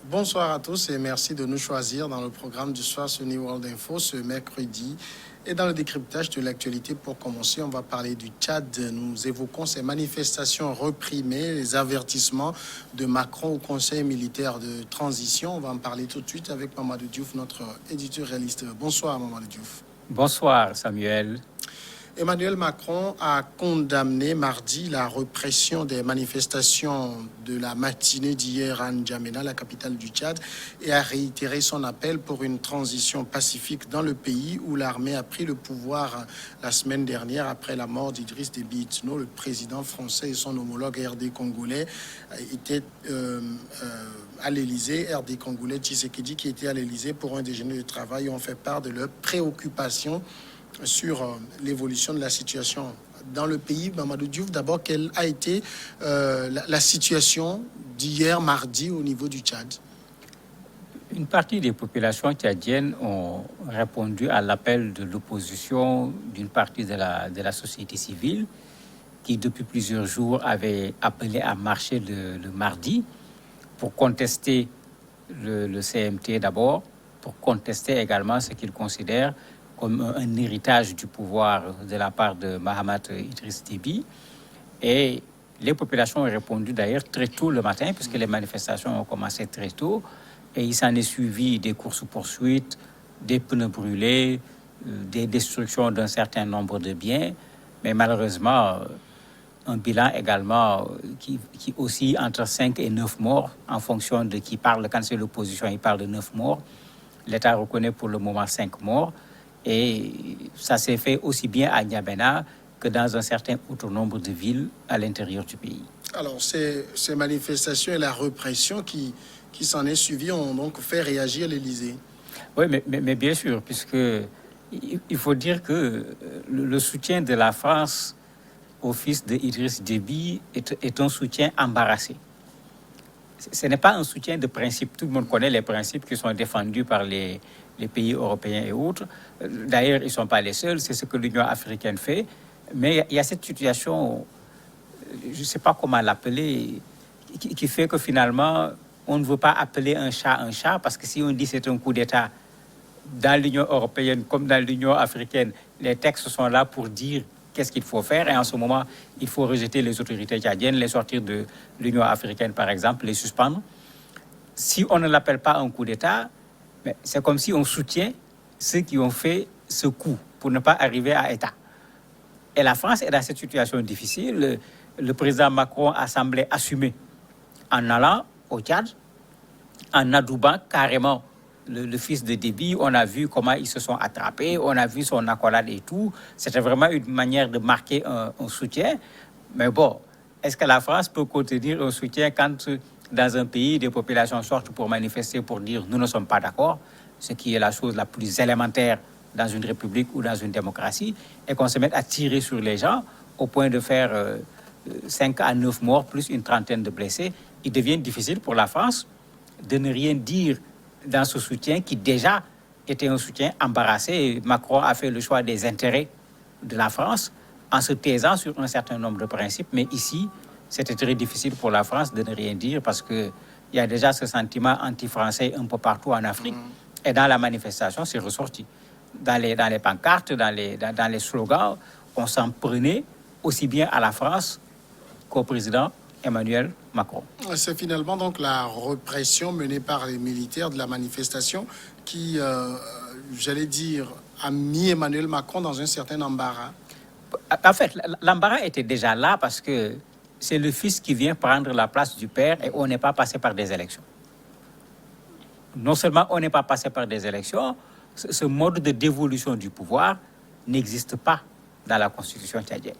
Bonsoir à tous et merci de nous choisir dans le programme du soir sur New World Info ce mercredi. Et dans le décryptage de l'actualité, pour commencer, on va parler du Tchad. Nous évoquons ces manifestations réprimées, les avertissements de Macron au Conseil militaire de transition. On va en parler tout de suite avec Mamadou Diouf, notre éditeur réaliste. Bonsoir Mamadou Diouf. Bonsoir Samuel. Emmanuel Macron a condamné mardi la répression des manifestations de la matinée d'hier à N'Djamena, la capitale du Tchad, et a réitéré son appel pour une transition pacifique dans le pays où l'armée a pris le pouvoir la semaine dernière après la mort d'Idriss Déby Itno. Le président français et son homologue RD congolais étaient à l'Élysée. RD congolais Tshisekedi, qui était à l'Élysée pour un déjeuner de travail, ont fait part de leurs préoccupations sur l'évolution de la situation dans le pays. Mamadou Diouf, d'abord, quelle a été la situation d'hier mardi au niveau du Tchad? Une partie des populations tchadiennes ont répondu à l'appel de l'opposition d'une partie de la société civile qui, depuis plusieurs jours, avait appelé à marcher le mardi pour contester le CMT d'abord, pour contester également ce qu'ils considèrent comme un héritage du pouvoir de la part de Mahamat Idriss Déby. Et les populations ont répondu d'ailleurs très tôt le matin, puisque les manifestations ont commencé très tôt. Et il s'en est suivi des courses-poursuites, des pneus brûlés, des destructions d'un certain nombre de biens. Mais malheureusement, un bilan également qui oscille entre 5 et 9 morts, en fonction de qui parle. Quand c'est l'opposition, il parle de 9 morts. L'État reconnaît pour le moment 5 morts. Et ça s'est fait aussi bien à N'Djamena que dans un certain autre nombre de villes à l'intérieur du pays. Alors, ces manifestations et la répression qui s'en est suivie ont donc fait réagir l'Élysée. Oui, mais bien sûr, puisque il faut dire que le soutien de la France au fils de Idriss Déby est un soutien embarrassé. Ce n'est pas un soutien de principe. Tout le monde connaît les principes qui sont défendus par les pays européens et autres. D'ailleurs, ils ne sont pas les seuls, c'est ce que l'Union africaine fait. Mais il y a cette situation, je ne sais pas comment l'appeler, qui fait que finalement, on ne veut pas appeler un chat, parce que si on dit c'est un coup d'État dans l'Union européenne comme dans l'Union africaine, les textes sont là pour dire qu'est-ce qu'il faut faire. Et en ce moment, il faut rejeter les autorités tchadiennes, les sortir de l'Union africaine, par exemple, les suspendre. Si on ne l'appelle pas un coup d'État, c'est comme si on soutient ceux qui ont fait ce coup pour ne pas arriver à État. Et la France est dans cette situation difficile. Le président Macron a semblé assumer en allant au Tchad, en adoubant carrément le fils de Déby. On a vu comment ils se sont attrapés, on a vu son accolade et tout. C'était vraiment une manière de marquer un soutien. Mais bon, est-ce que la France peut contenir un soutien quand dans un pays, des populations sortent pour manifester, pour dire « nous ne sommes pas d'accord », ce qui est la chose la plus élémentaire dans une république ou dans une démocratie, et qu'on se mette à tirer sur les gens au point de faire 5 à 9 morts plus une trentaine de blessés. Il devient difficile pour la France de ne rien dire dans ce soutien qui déjà était un soutien embarrassé. Macron a fait le choix des intérêts de la France en se taisant sur un certain nombre de principes, mais ici, c'était très difficile pour la France de ne rien dire parce qu'il y a déjà ce sentiment anti-français un peu partout en Afrique. Et dans la manifestation, c'est ressorti. Dans les pancartes, dans les slogans, on s'en prenait aussi bien à la France qu'au président Emmanuel Macron. C'est finalement donc la répression menée par les militaires de la manifestation qui, j'allais dire, a mis Emmanuel Macron dans un certain embarras. En fait, l'embarras était déjà là parce que c'est le fils qui vient prendre la place du père et on n'est pas passé par des élections. Non seulement on n'est pas passé par des élections, ce mode de dévolution du pouvoir n'existe pas dans la constitution tchadienne.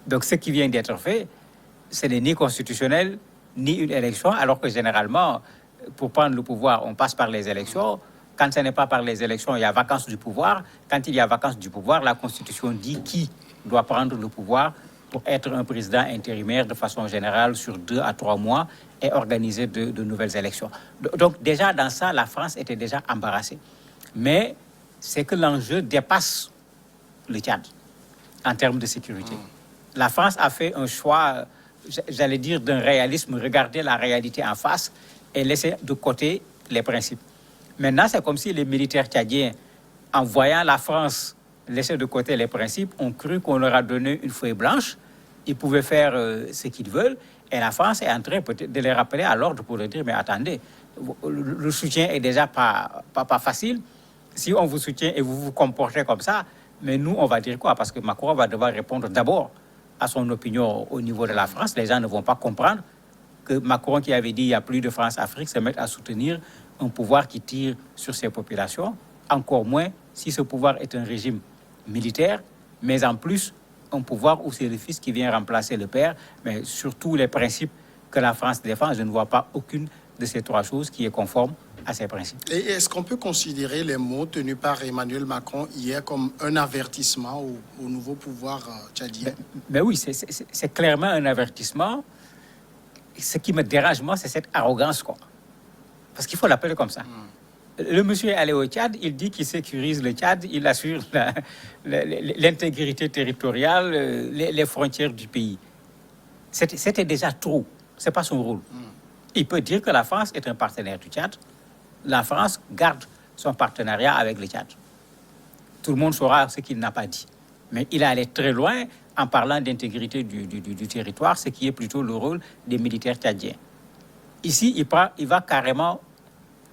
Donc ce qui vient d'être fait, ce n'est ni constitutionnel, ni une élection, alors que généralement, pour prendre le pouvoir, on passe par les élections. Quand ce n'est pas par les élections, il y a vacance du pouvoir. Quand il y a vacance du pouvoir, la Constitution dit qui doit prendre le pouvoir pour être un président intérimaire de façon générale sur 2 à 3 mois et organiser de nouvelles élections. Donc déjà, dans ça, la France était déjà embarrassée. Mais c'est que l'enjeu dépasse le Tchad en termes de sécurité. La France a fait un choix, j'allais dire, d'un réalisme, regarder la réalité en face et laisser de côté les principes. Maintenant, c'est comme si les militaires tchadiens, en voyant la France laisser de côté les principes, ont cru qu'on leur a donné une feuille blanche. Ils pouvaient faire ce qu'ils veulent. Et la France est en train peut-être de les rappeler à l'ordre pour leur dire, mais attendez, le soutien est déjà pas facile. Si on vous soutient et vous vous comportez comme ça, mais nous, on va dire quoi? Parce que Macron va devoir répondre d'abord à son opinion au niveau de la France. Les gens ne vont pas comprendre que Macron, qui avait dit il n'y a plus de France-Afrique, se mette à soutenir un pouvoir qui tire sur ses populations. Encore moins si ce pouvoir est un régime militaire, mais en plus, un pouvoir où c'est le fils qui vient remplacer le père, mais surtout les principes que la France défend, je ne vois pas aucune de ces trois choses qui est conforme à ces principes. Et est-ce qu'on peut considérer les mots tenus par Emmanuel Macron hier comme un avertissement au nouveau pouvoir tchadien? Mais oui, c'est clairement un avertissement. Ce qui me dérange, moi, c'est cette arrogance, quoi. Parce qu'il faut l'appeler comme ça. Le monsieur est allé au Tchad, il dit qu'il sécurise le Tchad, il assure l'intégrité territoriale, les frontières du pays. C'était déjà trop. Ce n'est pas son rôle. Il peut dire que la France est un partenaire du Tchad. La France garde son partenariat avec le Tchad. Tout le monde saura ce qu'il n'a pas dit. Mais il est allé très loin en parlant d'intégrité du territoire, ce qui est plutôt le rôle des militaires tchadiens. Ici, il va carrément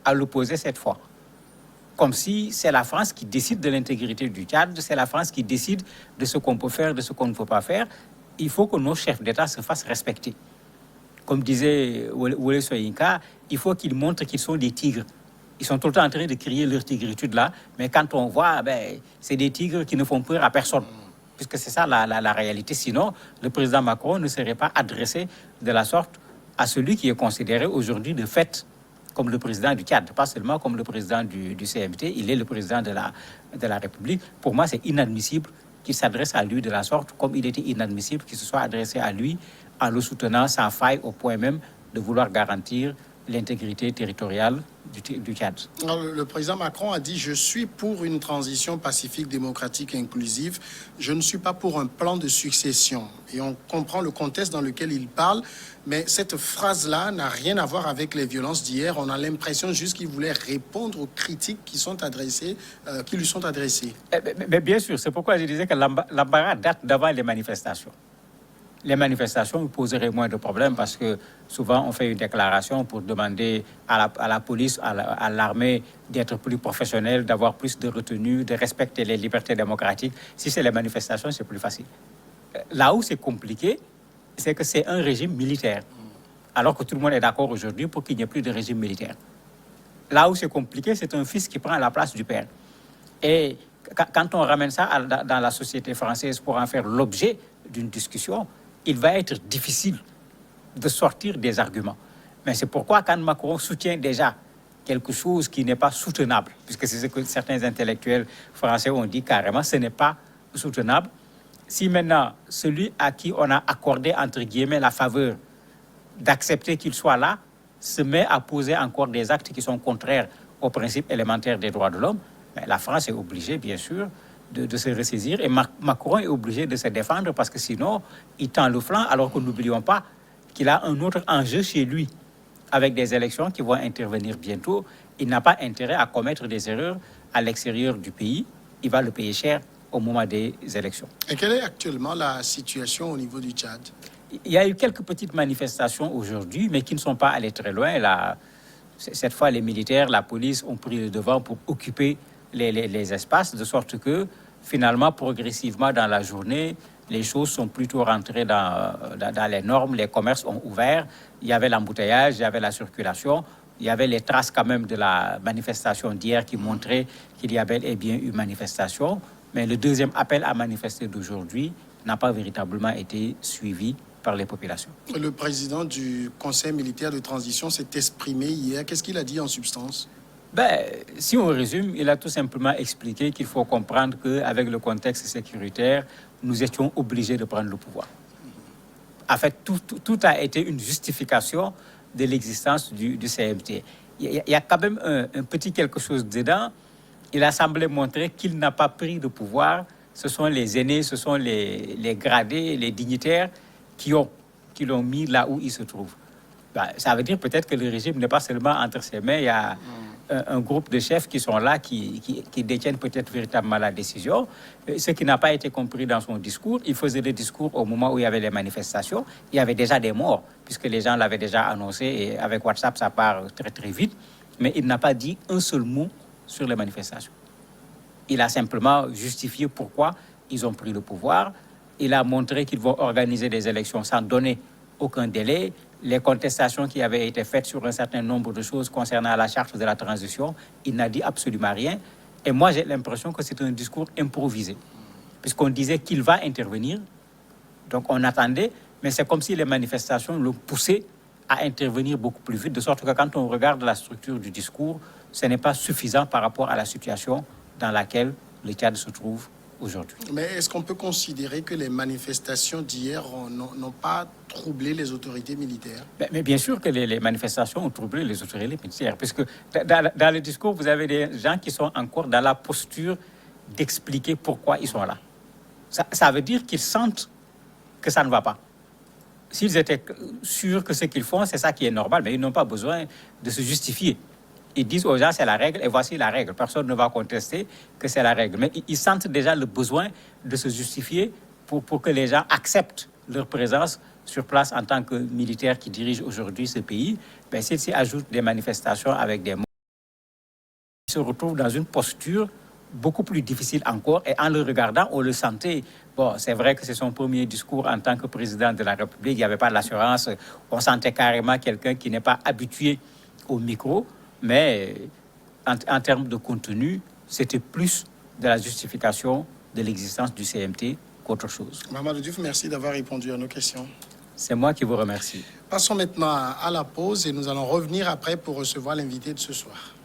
à l'opposé cette fois. Comme si c'est la France qui décide de l'intégrité du Tchad, c'est la France qui décide de ce qu'on peut faire, de ce qu'on ne peut pas faire. Il faut que nos chefs d'État se fassent respecter. Comme disait Wole Soyinka, il faut qu'ils montrent qu'ils sont des tigres. Ils sont tout le temps en train de crier leur tigritude là, mais quand on voit, c'est des tigres qui ne font peur à personne. Puisque c'est ça la réalité. Sinon, le président Macron ne serait pas adressé de la sorte à celui qui est considéré aujourd'hui de fait comme le président du Tchad, pas seulement comme le président du CMT, il est le président de la République. Pour moi, c'est inadmissible qu'il s'adresse à lui de la sorte, comme il était inadmissible qu'il se soit adressé à lui en le soutenant sans faille au point même de vouloir garantir l'intégrité territoriale du Tchad. Alors, le président Macron a dit « Je suis pour une transition pacifique, démocratique et inclusive. Je ne suis pas pour un plan de succession. » Et on comprend le contexte dans lequel il parle, mais cette phrase-là n'a rien à voir avec les violences d'hier. On a l'impression juste qu'il voulait répondre aux critiques qui lui sont adressées. Mais bien sûr, c'est pourquoi je disais que l'embarras date d'avant les manifestations. Les manifestations poseraient moins de problèmes parce que souvent on fait une déclaration pour demander à la police, à l'armée d'être plus professionnelle, d'avoir plus de retenue, de respecter les libertés démocratiques. Si c'est les manifestations, c'est plus facile. Là où c'est compliqué, c'est que c'est un régime militaire. Alors que tout le monde est d'accord aujourd'hui pour qu'il n'y ait plus de régime militaire. Là où c'est compliqué, c'est un fils qui prend la place du père. Et quand on ramène ça dans la société française pour en faire l'objet d'une discussion, il va être difficile de sortir des arguments. Mais c'est pourquoi quand Macron soutient déjà quelque chose qui n'est pas soutenable, puisque c'est ce que certains intellectuels français ont dit carrément, ce n'est pas soutenable. Si maintenant, celui à qui on a accordé, entre guillemets, la faveur d'accepter qu'il soit là, se met à poser encore des actes qui sont contraires aux principes élémentaires des droits de l'homme, la France est obligée, bien sûr, de se ressaisir. Et Macron est obligé de se défendre parce que sinon, il tend le flanc, alors que n'oublions pas qu'il a un autre enjeu chez lui. Avec des élections qui vont intervenir bientôt, il n'a pas intérêt à commettre des erreurs à l'extérieur du pays. Il va le payer cher au moment des élections. Et quelle est actuellement la situation au niveau du Tchad? Il y a eu quelques petites manifestations aujourd'hui, mais qui ne sont pas allées très loin. Cette fois, les militaires, la police ont pris le devant pour occuper les espaces, de sorte que, finalement, progressivement dans la journée, les choses sont plutôt rentrées dans les normes, les commerces ont ouvert, il y avait l'embouteillage, il y avait la circulation, il y avait les traces quand même de la manifestation d'hier qui montraient qu'il y avait bien eu manifestation, mais le deuxième appel à manifester d'aujourd'hui n'a pas véritablement été suivi par les populations. Le président du Conseil militaire de transition s'est exprimé hier. Qu'est-ce qu'il a dit en substance? Si on résume, il a tout simplement expliqué qu'il faut comprendre qu'avec le contexte sécuritaire, nous étions obligés de prendre le pouvoir. En fait, tout a été une justification de l'existence du CMT. Il y a quand même un petit quelque chose dedans. Il a semblé montrer qu'il n'a pas pris de pouvoir. Ce sont les aînés, ce sont les gradés, les dignitaires qui l'ont mis là où il se trouve. Ça veut dire peut-être que le régime n'est pas seulement entre ses mains, il y a un groupe de chefs qui sont là, qui détiennent peut-être véritablement la décision. Ce qui n'a pas été compris dans son discours, il faisait le discours au moment où il y avait les manifestations. Il y avait déjà des morts, puisque les gens l'avaient déjà annoncé, et avec WhatsApp, ça part très très vite. Mais il n'a pas dit un seul mot sur les manifestations. Il a simplement justifié pourquoi ils ont pris le pouvoir. Il a montré qu'ils vont organiser des élections sans donner aucun délai. Les contestations qui avaient été faites sur un certain nombre de choses concernant la charte de la transition, il n'a dit absolument rien. Et moi, j'ai l'impression que c'est un discours improvisé, puisqu'on disait qu'il va intervenir. Donc, on attendait, mais c'est comme si les manifestations l'ont poussé à intervenir beaucoup plus vite, de sorte que quand on regarde la structure du discours, ce n'est pas suffisant par rapport à la situation dans laquelle le Tchad se trouve aujourd'hui. Mais est-ce qu'on peut considérer que les manifestations d'hier n'ont pas troublé les autorités militaires? Mais bien sûr que les manifestations ont troublé les autorités militaires, puisque dans le discours, vous avez des gens qui sont encore dans la posture d'expliquer pourquoi ils sont là. Ça veut dire qu'ils sentent que ça ne va pas. S'ils étaient sûrs que ce qu'ils font, c'est ça qui est normal, mais ils n'ont pas besoin de se justifier. Ils disent aux gens, c'est la règle, et voici la règle. Personne ne va contester que c'est la règle. Mais ils sentent déjà le besoin de se justifier pour que les gens acceptent leur présence sur place en tant que militaires qui dirigent aujourd'hui ce pays. Ben, s'ils s'y ajoutent des manifestations avec des morts, ils se retrouvent dans une posture beaucoup plus difficile encore. Et en le regardant, on le sentait. Bon, c'est vrai que c'est son premier discours en tant que président de la République. Il n'y avait pas de l'assurance. On sentait carrément quelqu'un qui n'est pas habitué au micro. Mais en termes de contenu, c'était plus de la justification de l'existence du CMT qu'autre chose. Mamadou Diouf, merci d'avoir répondu à nos questions. C'est moi qui vous remercie. Passons maintenant à la pause et nous allons revenir après pour recevoir l'invité de ce soir.